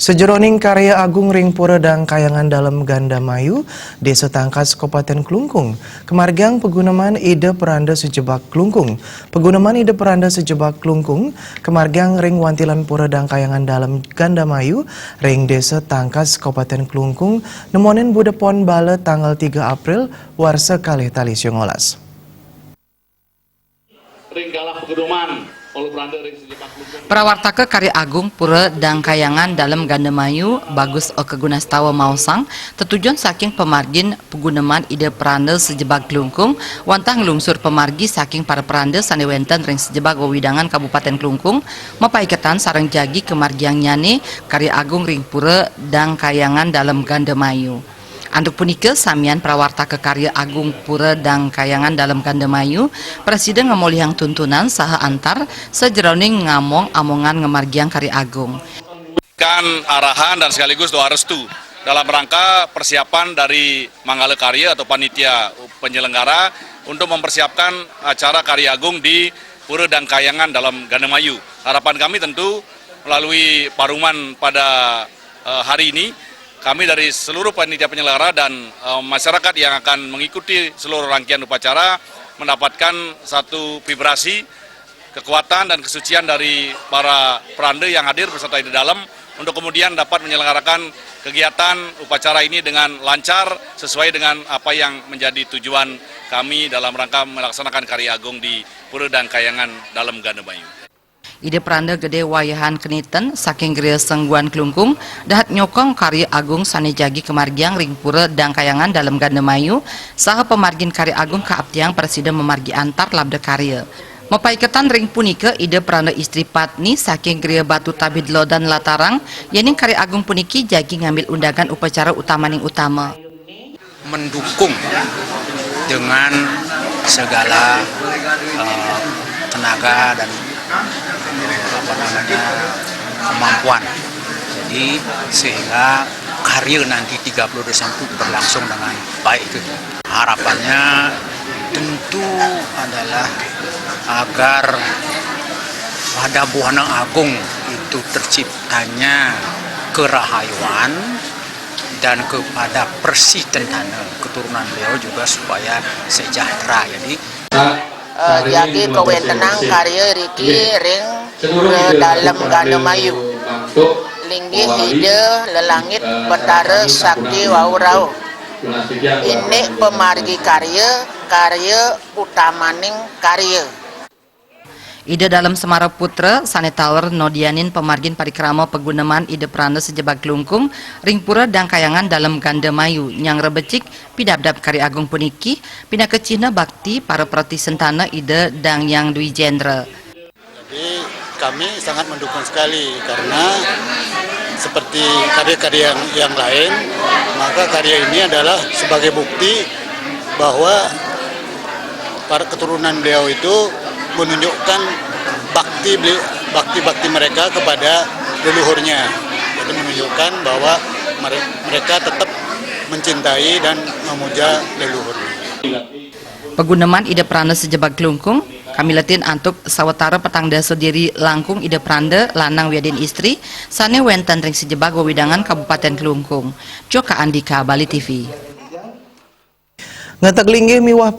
Sejeroning karya agung ring pura dan kayangan dalam Gandamayu, Desa Tangkas Kabupaten Klungkung, kemargiang pegunaman ide peranda sejebak Klungkung. Pegunaman ide peranda sejebak Klungkung, kemargiang ring wantilan pura dan kayangan dalam Gandamayu, ring Desa Tangkas Kabupaten Klungkung, nemonin budepon bale tanggal 3 April, warsa kalih tali siongolas. Ring kalah pegunaman. Prawartaka karya agung pura dan kayangan dalam Gandamayu bagus kegunastawa mausang tetujuan saking pemargin pegunaman ide peranda sejebak Klungkung wantang lungsur pemargi saking para peranda sanewenten ring sejebak wewidangan Kabupaten Klungkung mapaiketan sareng jagi kemargiang nyane karya agung ring pura dan kayangan dalam Gandamayu. Anduk punika samian prawartaka karya agung pura dan kayangan dalam Gandamayu, Presiden ngemolihang tuntunan saha antar sejeroning ngamong amongan ngemargiang karya agung. Kan arahan dan sekaligus doa restu dalam rangka persiapan dari Manggala Karya atau panitia penyelenggara untuk mempersiapkan acara karya agung di pura dan kayangan dalam Gandamayu. Harapan kami tentu melalui paruman pada hari ini, kami dari seluruh panitia penyelenggara dan masyarakat yang akan mengikuti seluruh rangkaian upacara mendapatkan satu vibrasi, kekuatan dan kesucian dari para peranda yang hadir beserta di dalam untuk kemudian dapat menyelenggarakan kegiatan upacara ini dengan lancar sesuai dengan apa yang menjadi tujuan kami dalam rangka melaksanakan karya agung di Pura dan Kayangan dalam Gandamayu. Ide peranda gede wayahan keniten saking geria sengguan Klungkung dahat nyokong karya agung sanejagi kemargiang ring pura dan kayangan dalam Gandamayu saha pemargin karya agung kaaptiang Presiden memargi antar labda karya. Mapaiketan ring punika ide peranda istri patni saking geria batu tabidlo dan latarang yening karya agung puniki jagi ngambil undangan upacara utamaning utama. Mendukung dengan segala tenaga dan kemampuan. Jadi sehingga karya nanti 30 Desember berlangsung dengan baik. Harapannya tentu adalah agar pada Buana Agung itu terciptanya kerahayuan dan kepada Persi Tentana keturunan beliau juga supaya sejahtera. Jadi kewenangan karya Riki ring dalam Gandamayu linggi hide lelangit petara sakti waurau ini pemargi karya utamaning karya. Ide dalam Semara Putra, Sane Tower Nodianin pemargin parikrama pegunaman ide peranda sejebak Klungkung, ring pura dan kayangan dalam Gandamayu, yang rebecik pidabdab karya agung puniki, pindah ke Cina bakti para prati sentana ide dan yang Dwi Jendra. Jadi kami sangat mendukung sekali karena seperti karya-karya yang lain, maka karya ini adalah sebagai bukti bahwa para keturunan beliau itu menunjukkan bakti mereka kepada leluhurnya. Jadi menunjukkan bahwa mereka tetap mencintai dan memuja leluhurnya. Pegunaman ide peranda sejebak Klungkung, kami letin antuk sawetara petang dasa diri langkung ide peranda lanang wiadin istri, sane wenten ring sejebak wewidangan Kabupaten Klungkung. Joka Andika, Bali TV. Ngatak linggih miwah